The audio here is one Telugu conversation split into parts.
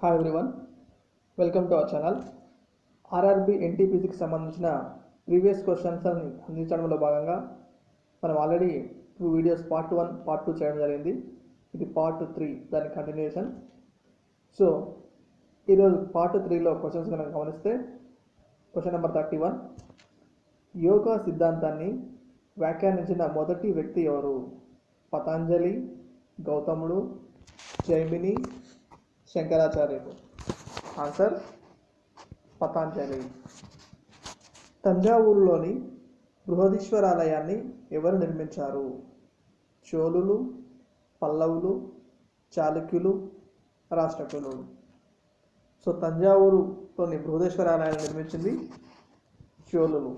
Hi everyone, welcome to our channel. RRB ఎన్టీపీసీకి సంబంధించిన ప్రీవియస్ క్వశ్చన్స్ అందించడంలో భాగంగా మనం ఆల్రెడీ 2 వీడియోస్ పార్ట్ 1, పార్ట్ 2 చేయడం జరిగింది. ఇది పార్ట్ 3 దాని కంటిన్యూషన్. సో ఈరోజు పార్ట్ 3లో క్వశ్చన్స్ కనుక గమనిస్తే క్వశ్చన్ నెంబర్ 31, యోగా సిద్ధాంతాన్ని వ్యాఖ్యానించిన మొదటి వ్యక్తి ఎవరు? పతంజలి, గౌతముడు, జైమిని, శంకరాచార్యులు. ఆన్సర్ పతంజలి. తంజావూరులోని బృహదీశ్వరాలయాన్ని ఎవరు నిర్మించారు? చోళులు, పల్లవులు, చాళుక్యులు, రాష్ట్రకూలులు. సో తంజావూరులోని బృహదీశ్వరాలయాన్ని నిర్మించింది చోళులు.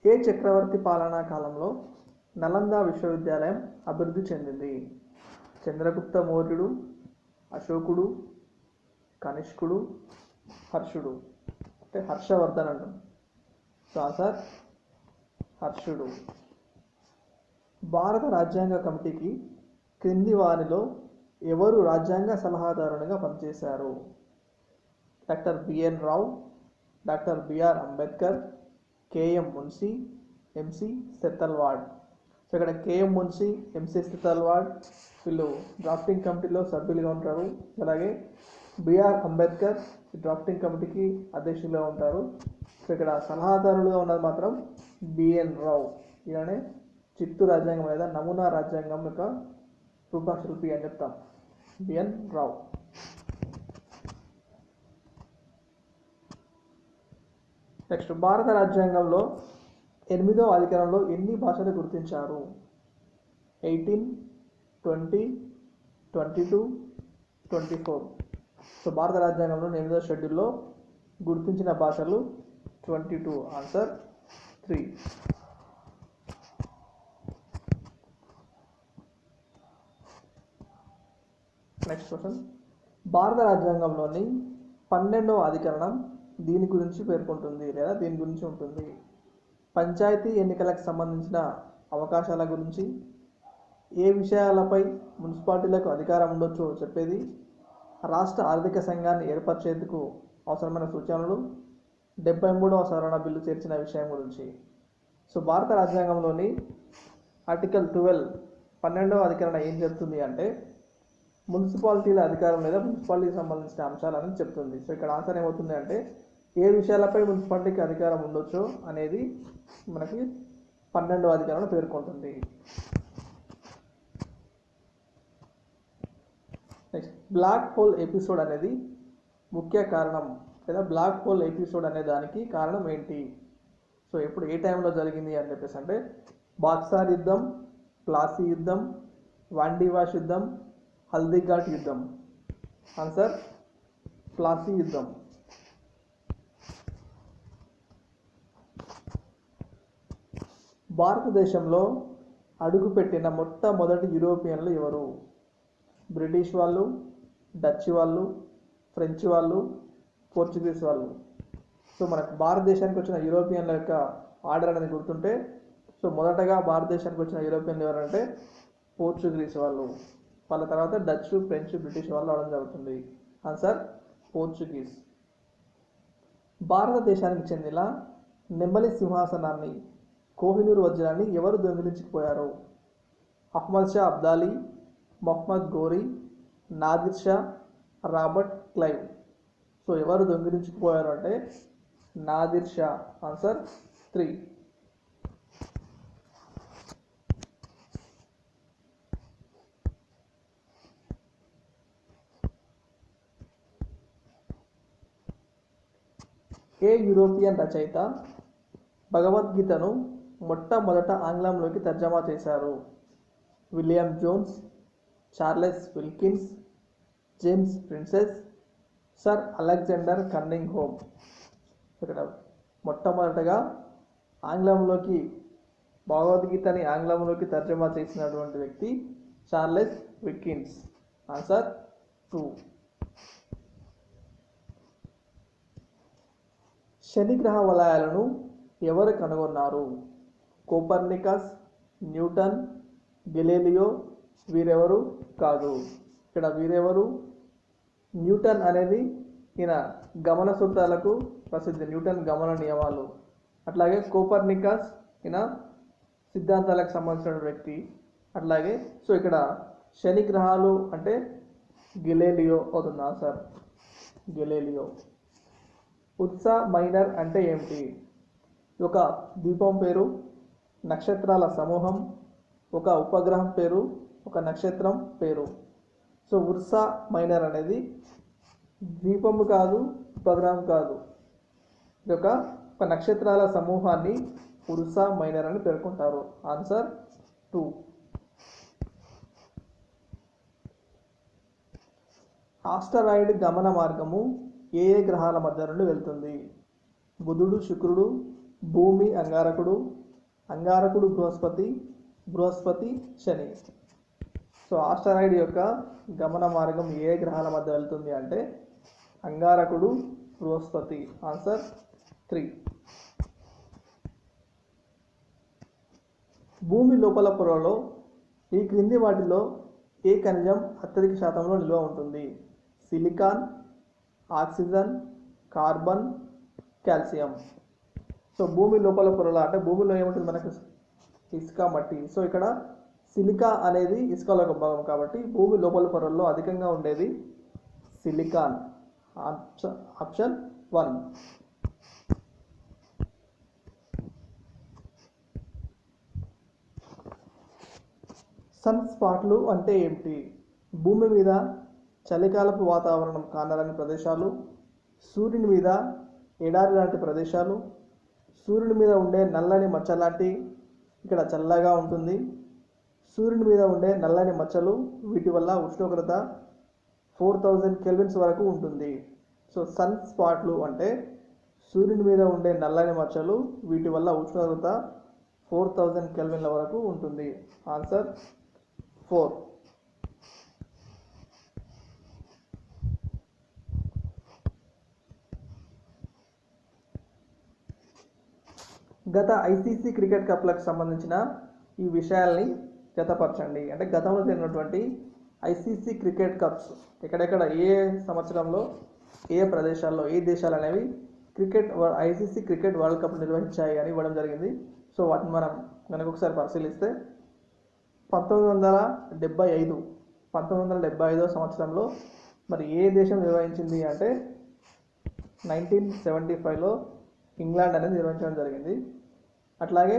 ఏ చక్రవర్తి పాలనా కాలంలో నలంద విశ్వవిద్యాలయం అభివృద్ధి చెందింది? చంద్రగుప్త మౌర్యుడు, అశోకుడు, కనిష్కుడు, హర్షుడు. అంటే హర్షవర్ధన్ అంటాం. సో ఆన్సర్ హర్షుడు. భారత రాజ్యాంగ కమిటీకి క్రింది వారిలో ఎవరు రాజ్యాంగ సలహాదారునిగా పనిచేశారు? Doctor BN Rao, doctor BR Ambedkar, KM Munshi, MC Setalvad. So ఇక్కడ కేఎం మున్షి, ఎంసి సెతల్వాడ్ వీళ్ళు డ్రాఫ్టింగ్ కమిటీలో సభ్యులుగా ఉంటారు. అలాగే బిఆర్ అంబేద్కర్ డ్రాఫ్టింగ్ కమిటీకి అధ్యక్షులుగా ఉంటారు. సో ఇక్కడ సలహాదారులుగా ఉన్నది మాత్రం బిఎన్ రావు. ఇలానే చిత్తు రాజ్యాంగం లేదా నమూనా రాజ్యాంగం యొక్క రూపశిల్పి అని చెప్తాం, బిఎన్ రావు. నెక్స్ట్, భారత రాజ్యాంగంలో 8వ అధికరణంలో ఎన్ని భాషలు గుర్తించారు? 18, 20, 22, 24. సో భారత రాజ్యాంగంలో 8వ షెడ్యూల్లో గుర్తించిన భాషలు 22. ఆన్సర్ 3. నెక్స్ట్ క్వశ్చన్, భారత రాజ్యాంగంలోని 12వ అధికరణం దీని గురించి పేర్కొంటుంది లేదా దీని గురించి ఉంటుంది? పంచాయతీ ఎన్నికలకు సంబంధించిన అవకాశాల గురించి, ఏ విషయాలపై మున్సిపాలిటీలకు అధికారం ఉండొచ్చో చెప్పేది, రాష్ట్ర ఆర్థిక సంఘాన్ని ఏర్పరిచేందుకు అవసరమైన సూచనలు, 73వ సవరణ బిల్లు చేర్చిన విషయం గురించి. సో భారత రాజ్యాంగంలోని ఆర్టికల్ 12 12వ అధికరణ ఏం చెప్తుంది అంటే మున్సిపాలిటీల అధికారం లేదా మున్సిపాలిటీకి సంబంధించిన అంశాలని చెప్తుంది. సో ఇక్కడ ఆన్సర్ ఏమవుతుంది అంటే ఏ విషయాలపై మున్సిపాలిటీకి అధికారం ఉండొచ్చో అనేది మనకి 12వ అధికరణ పేర్కొంటుంది. నెక్స్ట్, బ్లాక్ హోల్ ఎపిసోడ్ అనేది ముఖ్య కారణం లేదా బ్లాక్ హోల్ ఎపిసోడ్ అనే దానికి కారణం ఏంటి? సో ఎప్పుడు ఏ టైంలో జరిగింది అని చెప్పేసి అంటే బాక్సార్ యుద్ధం, ప్లాసీ యుద్ధం, వాండీవాష్ యుద్ధం, హల్దీఘాట్ యుద్ధం. ఆన్సర్ ప్లాసీ యుద్ధం. భారతదేశంలో అడుగుపెట్టిన మొట్టమొదటి యూరోపియన్లు ఎవరు? బ్రిటిష్ వాళ్ళు, డచ్ వాళ్ళు, ఫ్రెంచ్ వాళ్ళు, పోర్చుగీస్ వాళ్ళు. సో మనకు భారతదేశానికి వచ్చిన యూరోపియన్ల యొక్క ఆర్డర్ అనేది గుర్తుంటే, సో మొదటగా భారతదేశానికి వచ్చిన యూరోపియన్లు ఎవరంటే పోర్చుగీస్ వాళ్ళు. వాళ్ళ తర్వాత డచ్, ఫ్రెంచ్, బ్రిటిష్ వాళ్ళు రావడం జరుగుతుంది. Answer Portuguese. భారతదేశానికి చెందిన నెమలి సింహాసనాన్ని, కోహినూర్ వజ్రాన్ని ఎవరు దొంగిలించుకుపోయారు? Ahmad Shah Abdali, Mohammad Ghori, Nadir Shah, Robert Clive. So ఎవరు దొంగిలించుకుపోయారు అంటే నాదిర్ షా. ఆన్సర్ 3. ఏ యూరోపియన్ రచయిత భగవద్గీతను మొట్టమొదట ఆంగ్లంలోకి తర్జమా చేశారు? William Jones, Charles Wilkins, James Prinsep, sir Alexander Cunningham. ఇక్కడ మొట్టమొదటగా ఆంగ్లంలోకి భగవద్గీతని ఆంగ్లంలోకి తర్జమా చేసినటువంటి వ్యక్తి చార్లెస్ విల్కిన్స్. ఆన్సర్ 2. శనిగ్రహ వలయాలను ఎవరు కనుగొన్నారు? కోపర్నికస్, న్యూటన్, గెలీలియో వీరెవరు కాదు. ఇక్కడ వీరెవరు, న్యూటన్ అనేది ఈయన గమన సూత్రాలకు ప్రసిద్ధి, న్యూటన్ గమన నియమాలు. అట్లాగే కోపర్నికస్ ఈయన సిద్ధాంతాలకు సంబంధించిన వ్యక్తి. అట్లాగే సో ఇక్కడ శని గ్రహాలు అంటే గెలీలియో అవుతుంది ఆన్సర్, గెలీలియో. ఉర్సా మైనర్ అంటే ఏమిటి? ఒక ద్వీపం పేరు, నక్షత్రాల సమూహం, ఒక ఉపగ్రహం పేరు, ఒక నక్షత్రం పేరు. సో ఉర్సా మైనర్ అనేది ద్వీపము కాదు, ఉపగ్రహం కాదు, ఇది ఒక నక్షత్రాల సమూహాన్ని ఉర్సా మైనర్ అని పేర్కొంటారు. ఆన్సర్ 2. ఆస్టరాయిడ్ గమన మార్గము ఏ ఏ గ్రహాల మధ్య నుండి వెళ్తుంది? బుధుడు శుక్రుడు, భూమి అంగారకుడు, అంగారకుడు బృహస్పతి, బృహస్పతి శని. సో ఆస్టరాయిడ్ యొక్క గమన మార్గం ఏ గ్రహాల మధ్య వెళ్తుంది అంటే అంగారకుడు బృహస్పతి. ఆన్సర్ 3. భూమి లోపల పొరలో ఈ క్రింది వాటిలో ఏ ఖనిజం అత్యధిక శాతంలో నిల్వ ఉంటుంది? Silicon, oxygen, carbon, calcium. So భూమి లోపల పొరలో అంటే భూమిలో ఏముంటుంది మనకు? ఇసుక, మట్టి. సో ఇక్కడ సిలికా అనేది ఇసుకలో ఒక భాగం కాబట్టి భూమి లోపల పొరల్లో అధికంగా ఉండేది సిలికాన్. ఆప్షన్ 1. సన్ స్పాట్లు అంటే ఏమిటి? భూమి మీద చలికాలపు వాతావరణం కానరాని ప్రదేశాలు, సూర్యుని మీద ఎడారి లాంటి ప్రదేశాలు, సూర్యుని మీద ఉండే నల్లని మచ్చ లాంటి, ఇక్కడ చల్లగా ఉంటుంది, సూర్యుని మీద ఉండే నల్లని మచ్చలు, వీటి వల్ల ఉష్ణోగ్రత 4000 కెల్విన్స్ వరకు ఉంటుంది. సో సన్ స్పాట్లు అంటే సూర్యుని మీద ఉండే నల్లని మచ్చలు, వీటి వల్ల ఉష్ణోగ్రత 4000 కెల్విన్ల వరకు ఉంటుంది. ఆన్సర్ 4. గత ఐసీసీ క్రికెట్ కప్లకు సంబంధించిన ఈ విషయాల్ని జతపరచండి. అంటే గతంలో జరిగినటువంటి ఐసీసీ క్రికెట్ కప్స్ ఎక్కడెక్కడ ఏ సంవత్సరంలో ఏ ప్రదేశాల్లో ఏ దేశాలు అనేవి ఐసీసీ క్రికెట్ వరల్డ్ కప్ నిర్వహించాయి అని ఇవ్వడం జరిగింది. సో వాటిని మనం కనుక ఒకసారి పరిశీలిస్తే 1975 సంవత్సరంలో మరి ఏ దేశం నిర్వహించింది అంటే 1975లో ఇంగ్లాండ్ అనేది నిర్వహించడం జరిగింది. అట్లాగే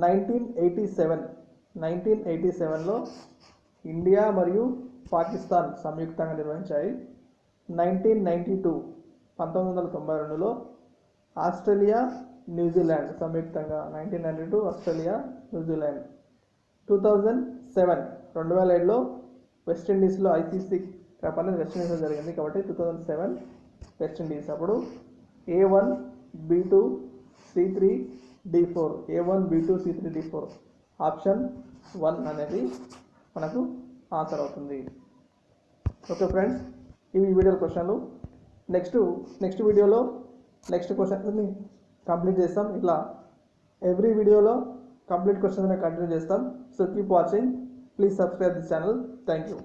1987లో ఇండియా మరియు పాకిస్తాన్ సంయుక్తంగా నిర్వహించాయి. 1992లో ఆస్ట్రేలియా న్యూజిలాండ్ సంయుక్తంగా 1992 ఆస్ట్రేలియా న్యూజిలాండ్. 2007లో వెస్టిండీస్లో ఐసీసీ కప్ అనేది వెస్టిండీస్లో జరిగింది కాబట్టి 2007 వెస్టిండీస్. అప్పుడు A1 B2 C3 D4 A1 B2 C3 D4 option 1 అనేది మనకు ఆన్సర్ అవుతుంది. ఓకే ఫ్రెండ్స్, ఇవి వీడియో క్వశ్చన్లు. నెక్స్ట్ వీడియోలో నెక్స్ట్ క్వశ్చన్ని కంప్లీట్ చేస్తాం. ఇట్లా ఎవ్రీ వీడియోలో కంప్లీట్ క్వశ్చన్స్ కంటిన్యూ చేస్తాం. So keep watching, please subscribe this channel. Thank you.